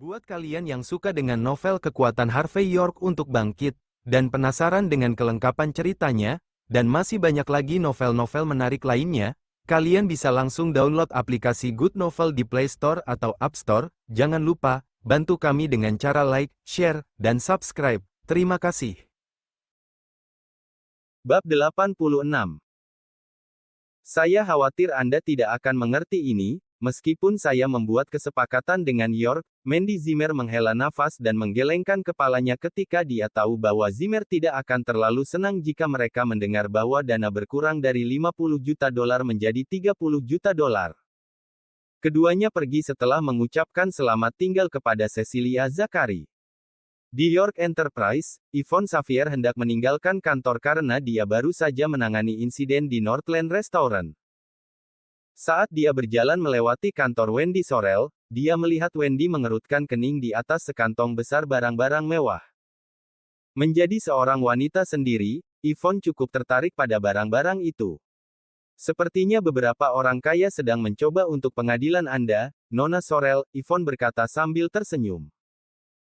Buat kalian yang suka dengan novel kekuatan Harvey York untuk bangkit, dan penasaran dengan kelengkapan ceritanya, dan masih banyak lagi novel-novel menarik lainnya, kalian bisa langsung download aplikasi Good Novel di Play Store atau App Store. Jangan lupa, bantu kami dengan cara like, share, dan subscribe. Terima kasih. Bab 86. Saya khawatir Anda tidak akan mengerti ini, meskipun saya membuat kesepakatan dengan York. Mandy Zimmer menghela nafas dan menggelengkan kepalanya ketika dia tahu bahwa Zimmer tidak akan terlalu senang jika mereka mendengar bahwa dana berkurang dari $50 juta menjadi $30 juta. Keduanya pergi setelah mengucapkan selamat tinggal kepada Cecilia Zachary. Di York Enterprise, Yvonne Xavier hendak meninggalkan kantor karena dia baru saja menangani insiden di Northland Restaurant. Saat dia berjalan melewati kantor Wendy Sorrell, dia melihat Wendy mengerutkan kening di atas sekantong besar barang-barang mewah. Menjadi seorang wanita sendiri, Yvonne cukup tertarik pada barang-barang itu. Sepertinya beberapa orang kaya sedang mencoba untuk pengadilan Anda, Nona Sorrell, Yvonne berkata sambil tersenyum.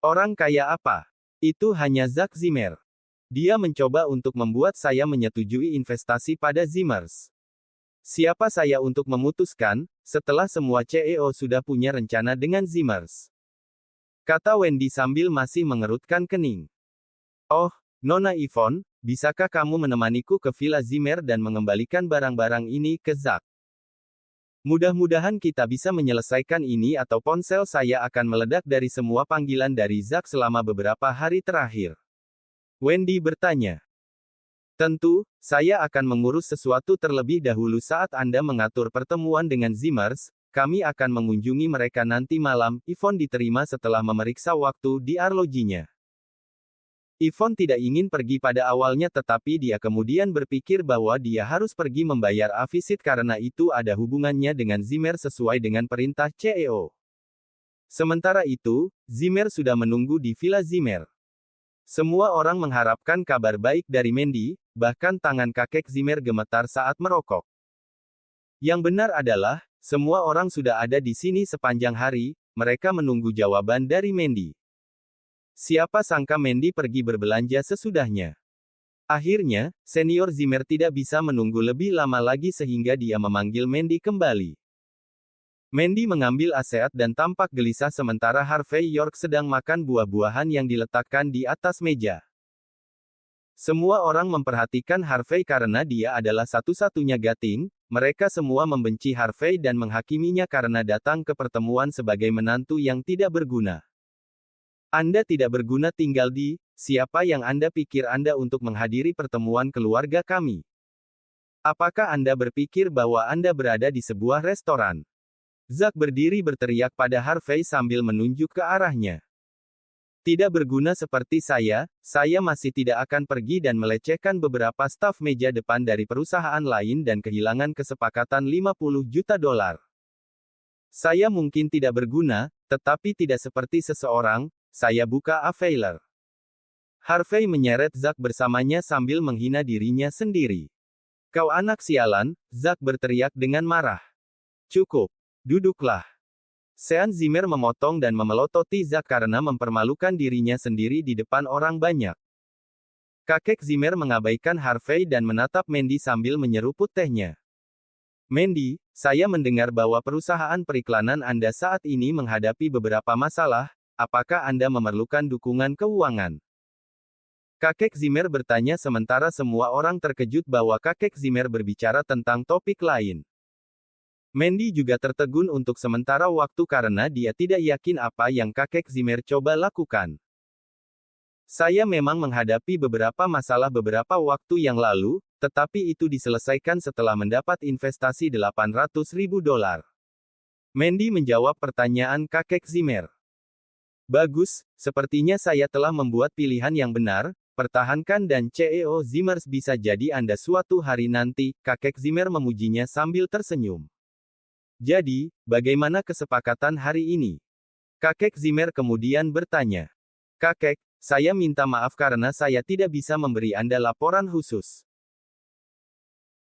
Orang kaya apa? Itu hanya Zack Zimmer. Dia mencoba untuk membuat saya menyetujui investasi pada Zimmers. Siapa saya untuk memutuskan, setelah semua CEO sudah punya rencana dengan Zimmers? Kata Wendy sambil masih mengerutkan kening. Oh, Nona Yvonne, bisakah kamu menemaniku ke Villa Zimmer dan mengembalikan barang-barang ini ke Zack? Mudah-mudahan kita bisa menyelesaikan ini atau ponsel saya akan meledak dari semua panggilan dari Zack selama beberapa hari terakhir. Wendy bertanya. Tentu, saya akan mengurus sesuatu terlebih dahulu saat Anda mengatur pertemuan dengan Zimmers. Kami akan mengunjungi mereka nanti malam. Yvonne diterima setelah memeriksa waktu di arlojinya. Yvonne tidak ingin pergi pada awalnya tetapi dia kemudian berpikir bahwa dia harus pergi membayar avisit karena itu ada hubungannya dengan Zimmer sesuai dengan perintah CEO. Sementara itu, Zimmer sudah menunggu di Villa Zimmer. Semua orang mengharapkan kabar baik dari Mandy, bahkan tangan kakek Zimmer gemetar saat merokok. Yang benar adalah, semua orang sudah ada di sini sepanjang hari, mereka menunggu jawaban dari Mandy. Siapa sangka Mandy pergi berbelanja sesudahnya. Akhirnya, senior Zimmer tidak bisa menunggu lebih lama lagi sehingga dia memanggil Mandy kembali. Mandy mengambil aseat dan tampak gelisah sementara Harvey York sedang makan buah-buahan yang diletakkan di atas meja. Semua orang memperhatikan Harvey karena dia adalah satu-satunya Gating. Mereka semua membenci Harvey dan menghakiminya karena datang ke pertemuan sebagai menantu yang tidak berguna. Anda tidak berguna tinggal di, siapa yang Anda pikir Anda untuk menghadiri pertemuan keluarga kami? Apakah Anda berpikir bahwa Anda berada di sebuah restoran? Zack berdiri berteriak pada Harvey sambil menunjuk ke arahnya. Tidak berguna seperti saya masih tidak akan pergi dan melecehkan beberapa staf meja depan dari perusahaan lain dan kehilangan kesepakatan $50 juta. Saya mungkin tidak berguna, tetapi tidak seperti seseorang. Saya buka Availer. Harvey menyeret Zack bersamanya sambil menghina dirinya sendiri. Kau anak sialan, Zack berteriak dengan marah. Cukup. Duduklah. Sean Zimmer memotong dan memelototi Zack karena mempermalukan dirinya sendiri di depan orang banyak. Kakek Zimmer mengabaikan Harvey dan menatap Mandy sambil menyeruput tehnya. Mandy, saya mendengar bahwa perusahaan periklanan Anda saat ini menghadapi beberapa masalah. Apakah Anda memerlukan dukungan keuangan? Kakek Zimmer bertanya sementara semua orang terkejut bahwa kakek Zimmer berbicara tentang topik lain. Mandy juga tertegun untuk sementara waktu karena dia tidak yakin apa yang kakek Zimmer coba lakukan. Saya memang menghadapi beberapa masalah beberapa waktu yang lalu, tetapi itu diselesaikan setelah mendapat investasi $800.000. Mandy menjawab pertanyaan kakek Zimmer. Bagus, sepertinya saya telah membuat pilihan yang benar, pertahankan dan CEO Zimmers bisa jadi Anda suatu hari nanti, kakek Zimmer memujinya sambil tersenyum. Jadi, bagaimana kesepakatan hari ini? Kakek Zimmer kemudian bertanya. Kakek, saya minta maaf karena saya tidak bisa memberi Anda laporan khusus.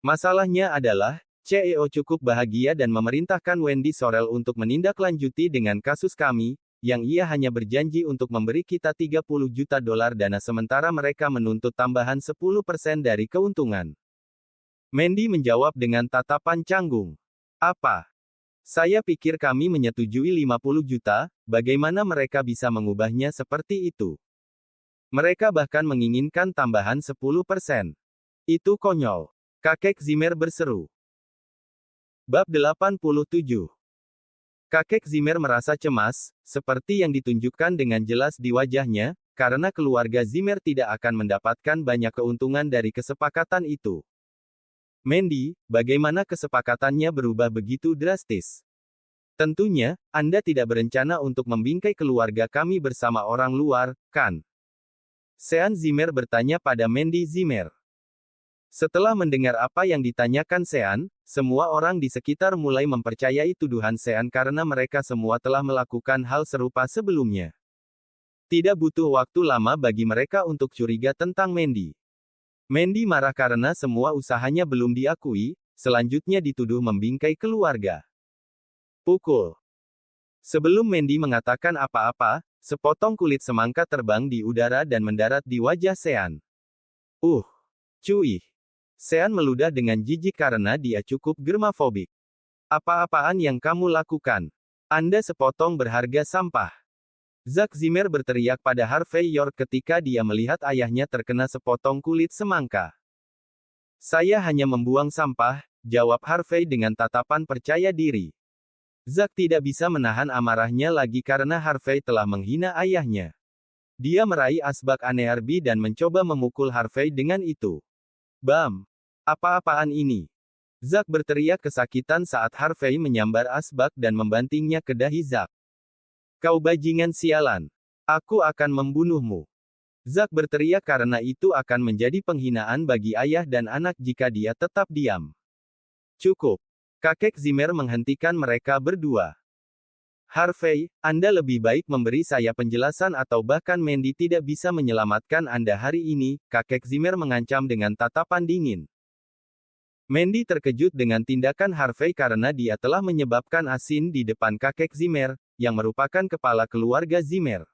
Masalahnya adalah, CEO cukup bahagia dan memerintahkan Wendy Sorrell untuk menindaklanjuti dengan kasus kami. yang ia hanya berjanji untuk memberi kita 30 juta dolar dana sementara mereka menuntut tambahan 10% dari keuntungan. Mandy menjawab dengan tatapan canggung. Apa? Saya pikir kami menyetujui 50 juta, bagaimana mereka bisa mengubahnya seperti itu? Mereka bahkan menginginkan tambahan 10%. Itu konyol. Kakek Zimmer berseru. Bab 87. Kakek Zimmer merasa cemas, seperti yang ditunjukkan dengan jelas di wajahnya, karena keluarga Zimmer tidak akan mendapatkan banyak keuntungan dari kesepakatan itu. Mandy, bagaimana kesepakatannya berubah begitu drastis? Tentunya, Anda tidak berencana untuk membingkai keluarga kami bersama orang luar, kan? Sean Zimmer bertanya pada Mandy Zimmer. Setelah mendengar apa yang ditanyakan Sean, semua orang di sekitar mulai mempercayai tuduhan Sean karena mereka semua telah melakukan hal serupa sebelumnya. Tidak butuh waktu lama bagi mereka untuk curiga tentang Mandy. Mandy marah karena semua usahanya belum diakui, selanjutnya dituduh membingkai keluarga. Pukul. Sebelum Mandy mengatakan apa-apa, sepotong kulit semangka terbang di udara dan mendarat di wajah Sean. Cuy. Sean meludah dengan jijik karena dia cukup germafobik. Apa-apaan yang kamu lakukan? Anda sepotong berharga sampah. Zack Zimmer berteriak pada Harvey York ketika dia melihat ayahnya terkena sepotong kulit semangka. Saya hanya membuang sampah, jawab Harvey dengan tatapan percaya diri. Zack tidak bisa menahan amarahnya lagi karena Harvey telah menghina ayahnya. Dia meraih asbak anearbi dan mencoba memukul Harvey dengan itu. Bam! Apa-apaan ini? Zack berteriak kesakitan saat Harvey menyambar asbak dan membantingnya ke dahi Zack. Kau bajingan sialan. Aku akan membunuhmu. Zack berteriak karena itu akan menjadi penghinaan bagi ayah dan anak jika dia tetap diam. Cukup. Kakek Zimmer menghentikan mereka berdua. Harvey, Anda lebih baik memberi saya penjelasan atau bahkan Mandy tidak bisa menyelamatkan Anda hari ini, kakek Zimmer mengancam dengan tatapan dingin. Mandy terkejut dengan tindakan Harvey karena dia telah menyebabkan asin di depan kakek Zimmer, yang merupakan kepala keluarga Zimmer.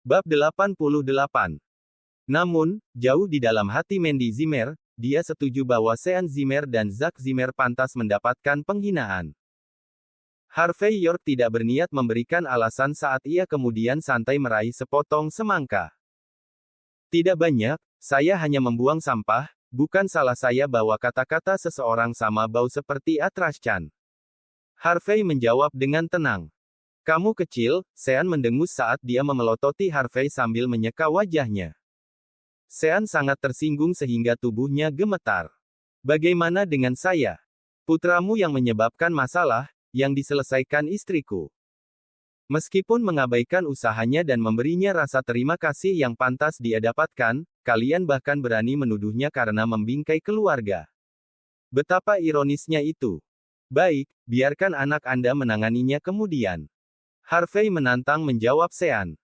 Bab 88. Namun, jauh di dalam hati Mandy Zimmer, dia setuju bahwa Sean Zimmer dan Zack Zimmer pantas mendapatkan penghinaan. Harvey York tidak berniat memberikan alasan saat ia kemudian santai meraih sepotong semangka. Tidak banyak, saya hanya membuang sampah, bukan salah saya bahwa kata-kata seseorang sama bau seperti Atrascan. Harvey menjawab dengan tenang. Kamu kecil, Sean mendengus saat dia memelototi Harvey sambil menyeka wajahnya. Sean sangat tersinggung sehingga tubuhnya gemetar. Bagaimana dengan saya? Putramu yang menyebabkan masalah, yang diselesaikan istriku. Meskipun mengabaikan usahanya dan memberinya rasa terima kasih yang pantas dia dapatkan, kalian bahkan berani menuduhnya karena membingkai keluarga. Betapa ironisnya itu. Baik, biarkan anak Anda menanganinya kemudian. Harvey menantang menjawab Sean.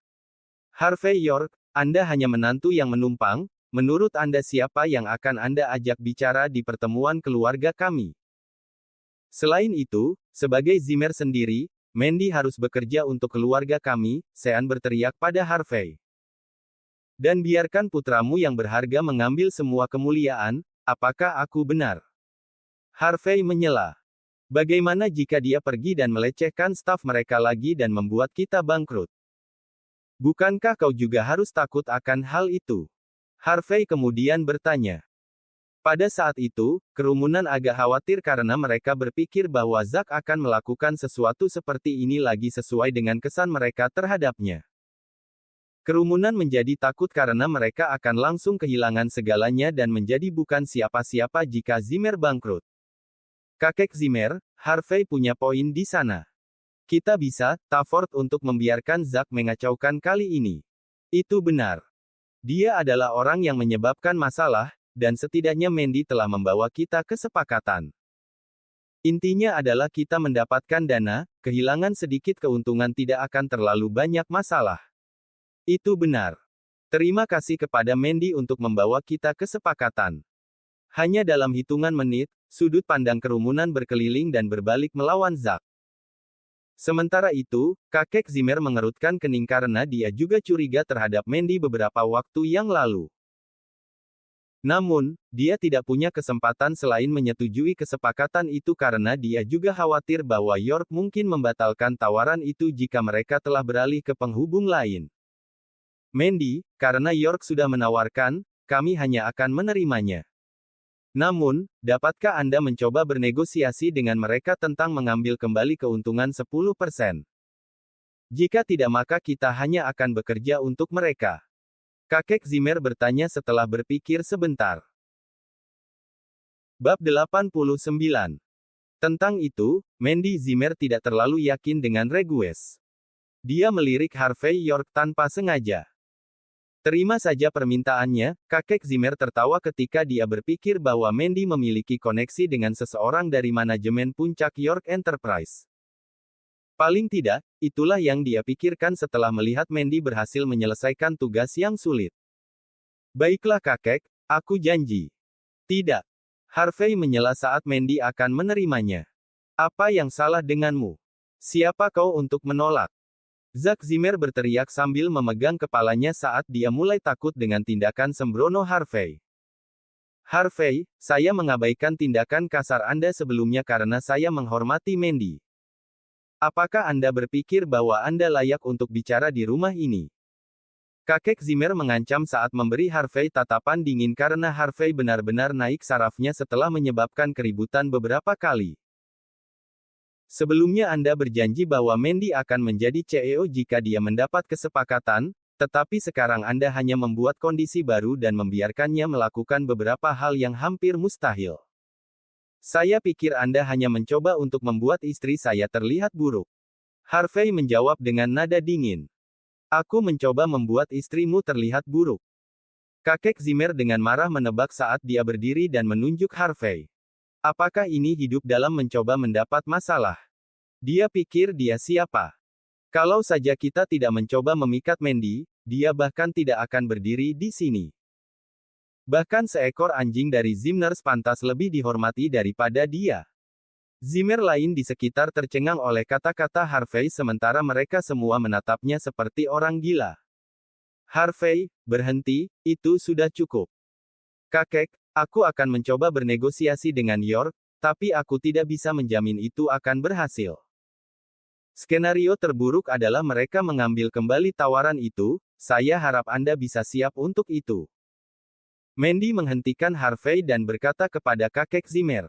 Harvey York, Anda hanya menantu yang menumpang, menurut Anda siapa yang akan Anda ajak bicara di pertemuan keluarga kami? Selain itu, sebagai Zimmer sendiri, Mandy harus bekerja untuk keluarga kami, Sean berteriak pada Harvey. Dan biarkan putramu yang berharga mengambil semua kemuliaan, apakah aku benar? Harvey menyela. Bagaimana jika dia pergi dan melecehkan staf mereka lagi dan membuat kita bangkrut? Bukankah kau juga harus takut akan hal itu? Harvey kemudian bertanya. Pada saat itu, kerumunan agak khawatir karena mereka berpikir bahwa Zack akan melakukan sesuatu seperti ini lagi sesuai dengan kesan mereka terhadapnya. Kerumunan menjadi takut karena mereka akan langsung kehilangan segalanya dan menjadi bukan siapa-siapa jika Zimmer bangkrut. Kakek Zimmer, Harvey punya poin di sana. Kita bisa, Taford untuk membiarkan Zack mengacaukan kali ini. Itu benar. Dia adalah orang yang menyebabkan masalah, dan setidaknya Mandy telah membawa kita kesepakatan. Intinya adalah kita mendapatkan dana, kehilangan sedikit keuntungan tidak akan terlalu banyak masalah. Itu benar. Terima kasih kepada Mandy untuk membawa kita kesepakatan. Hanya dalam hitungan menit, sudut pandang kerumunan berkeliling dan berbalik melawan Zack. Sementara itu, kakek Zimmer mengerutkan kening karena dia juga curiga terhadap Mandy beberapa waktu yang lalu. Namun, dia tidak punya kesempatan selain menyetujui kesepakatan itu karena dia juga khawatir bahwa York mungkin membatalkan tawaran itu jika mereka telah beralih ke penghubung lain. Mandy, karena York sudah menawarkan, kami hanya akan menerimanya. Namun, dapatkah Anda mencoba bernegosiasi dengan mereka tentang mengambil kembali keuntungan 10%? Jika tidak maka kita hanya akan bekerja untuk mereka. Kakek Zimmer bertanya setelah berpikir sebentar. Bab 89. Tentang itu, Mandy Zimmer tidak terlalu yakin dengan request. Dia melirik Harvey York tanpa sengaja. Terima saja permintaannya, kakek Zimmer tertawa ketika dia berpikir bahwa Mandy memiliki koneksi dengan seseorang dari manajemen puncak York Enterprise. Paling tidak, itulah yang dia pikirkan setelah melihat Mandy berhasil menyelesaikan tugas yang sulit. Baiklah kakek, aku janji. Tidak. Harvey menyela saat Mandy akan menerimanya. Apa yang salah denganmu? Siapa kau untuk menolak? Zack Zimmer berteriak sambil memegang kepalanya saat dia mulai takut dengan tindakan sembrono Harvey. Harvey, saya mengabaikan tindakan kasar Anda sebelumnya karena saya menghormati Mandy. Apakah Anda berpikir bahwa Anda layak untuk bicara di rumah ini? Kakek Zimmer mengancam saat memberi Harvey tatapan dingin karena Harvey benar-benar naik sarafnya setelah menyebabkan keributan beberapa kali. Sebelumnya Anda berjanji bahwa Mandy akan menjadi CEO jika dia mendapat kesepakatan, tetapi sekarang Anda hanya membuat kondisi baru dan membiarkannya melakukan beberapa hal yang hampir mustahil. Saya pikir Anda hanya mencoba untuk membuat istri saya terlihat buruk. Harvey menjawab dengan nada dingin. Aku mencoba membuat istrimu terlihat buruk. Kakek Zimmer dengan marah menebak saat dia berdiri dan menunjuk Harvey. Apakah ini hidup dalam mencoba mendapat masalah? Dia pikir dia siapa? Kalau saja kita tidak mencoba memikat Mandy, dia bahkan tidak akan berdiri di sini. Bahkan seekor anjing dari Zimners pantas lebih dihormati daripada dia. Zimmer lain di sekitar tercengang oleh kata-kata Harvey sementara mereka semua menatapnya seperti orang gila. Harvey, berhenti, itu sudah cukup. Kakek, aku akan mencoba bernegosiasi dengan York, tapi aku tidak bisa menjamin itu akan berhasil. Skenario terburuk adalah mereka mengambil kembali tawaran itu, saya harap Anda bisa siap untuk itu. Mandy menghentikan Harvey dan berkata kepada kakek Zimmer.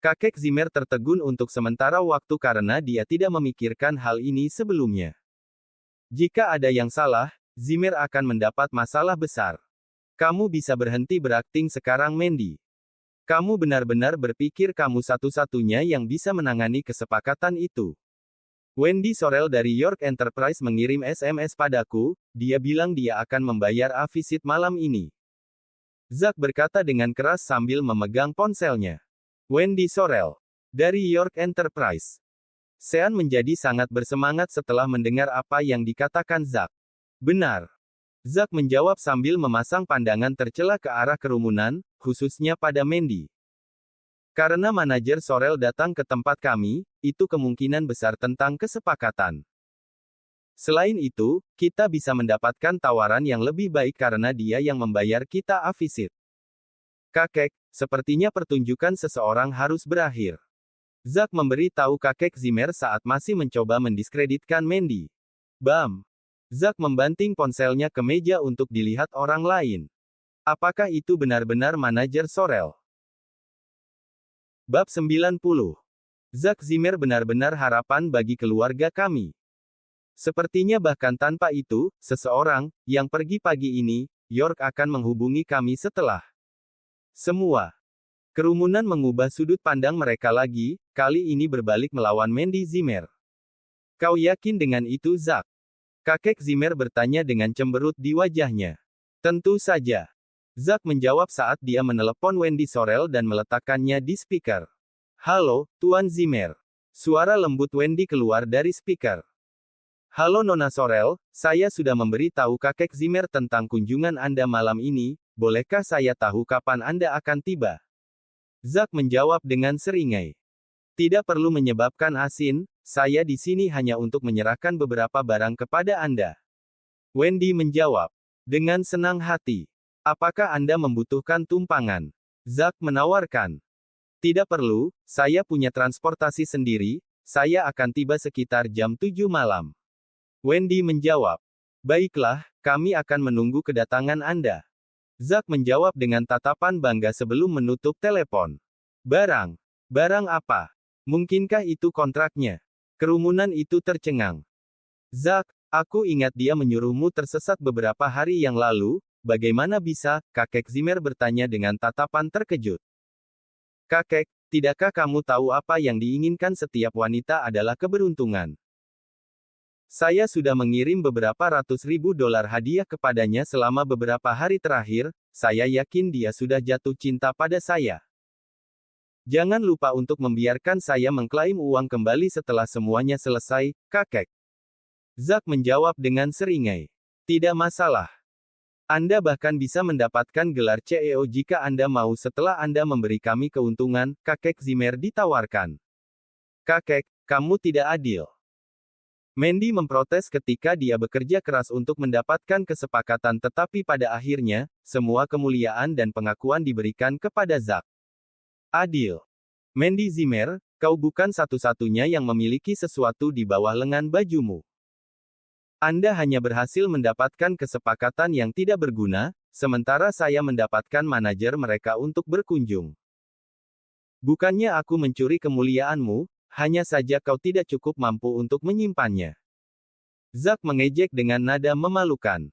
Kakek Zimmer tertegun untuk sementara waktu karena dia tidak memikirkan hal ini sebelumnya. Jika ada yang salah, Zimmer akan mendapat masalah besar. Kamu bisa berhenti berakting sekarang Mandy. Kamu benar-benar berpikir kamu satu-satunya yang bisa menangani kesepakatan itu. Wendy Sorrell dari York Enterprise mengirim SMS padaku, dia bilang dia akan membayar visit malam ini. Zack berkata dengan keras sambil memegang ponselnya. Wendy Sorrell. Dari York Enterprise. Sean menjadi sangat bersemangat setelah mendengar apa yang dikatakan Zack. Benar. Zack menjawab sambil memasang pandangan tercela ke arah kerumunan, khususnya pada Mandy. Karena manajer Sorrell datang ke tempat kami, itu kemungkinan besar tentang kesepakatan. Selain itu, kita bisa mendapatkan tawaran yang lebih baik karena dia yang membayar kita visit. Kakek, sepertinya pertunjukan seseorang harus berakhir. Zack memberi tahu kakek Zimmer saat masih mencoba mendiskreditkan Mandy. Bam! Zack membanting ponselnya ke meja untuk dilihat orang lain. Apakah itu benar-benar manajer Sorrell? Bab 90. Zack Zimmer benar-benar harapan bagi keluarga kami. Sepertinya bahkan tanpa itu, seseorang, yang pergi pagi ini, York akan menghubungi kami setelah. Semua. Kerumunan mengubah sudut pandang mereka lagi, kali ini berbalik melawan Mandy Zimmer. Kau yakin dengan itu Zack? Kakek Zimmer bertanya dengan cemberut di wajahnya. Tentu saja. Zack menjawab saat dia menelepon Wendy Sorrell dan meletakkannya di speaker. Halo, Tuan Zimmer. Suara lembut Wendy keluar dari speaker. Halo Nona Sorrell, saya sudah memberi tahu kakek Zimmer tentang kunjungan Anda malam ini, bolehkah saya tahu kapan Anda akan tiba? Zack menjawab dengan seringai. Tidak perlu menyebabkan asin, Saya di sini hanya untuk menyerahkan beberapa barang kepada Anda. Wendy menjawab. Dengan senang hati. Apakah Anda membutuhkan tumpangan? Zack menawarkan. Tidak perlu, saya punya transportasi sendiri, saya akan tiba sekitar jam 7 malam. Wendy menjawab. Baiklah, kami akan menunggu kedatangan Anda. Zack menjawab dengan tatapan bangga sebelum menutup telepon. Barang. Barang apa? Mungkinkah itu kontraknya? Kerumunan itu tercengang. Zack, aku ingat dia menyuruhmu tersesat beberapa hari yang lalu, bagaimana bisa? Kakek Zimmer bertanya dengan tatapan terkejut. Kakek, tidakkah kamu tahu apa yang diinginkan setiap wanita adalah keberuntungan? Saya sudah mengirim beberapa ratus ribu dolar hadiah kepadanya selama beberapa hari terakhir, saya yakin dia sudah jatuh cinta pada saya. Jangan lupa untuk membiarkan saya mengklaim uang kembali setelah semuanya selesai, kakek. Zack menjawab dengan seringai. Tidak masalah. Anda bahkan bisa mendapatkan gelar CEO jika Anda mau setelah Anda memberi kami keuntungan, kakek Zimmer ditawarkan. Kakek, kamu tidak adil. Mandy memprotes ketika dia bekerja keras untuk mendapatkan kesepakatan tetapi pada akhirnya, semua kemuliaan dan pengakuan diberikan kepada Zack. Adil. Mandy Zimmer, kau bukan satu-satunya yang memiliki sesuatu di bawah lengan bajumu. Anda hanya berhasil mendapatkan kesepakatan yang tidak berguna, sementara saya mendapatkan manajer mereka untuk berkunjung. Bukannya aku mencuri kemuliaanmu, hanya saja kau tidak cukup mampu untuk menyimpannya. Zack mengejek dengan nada memalukan.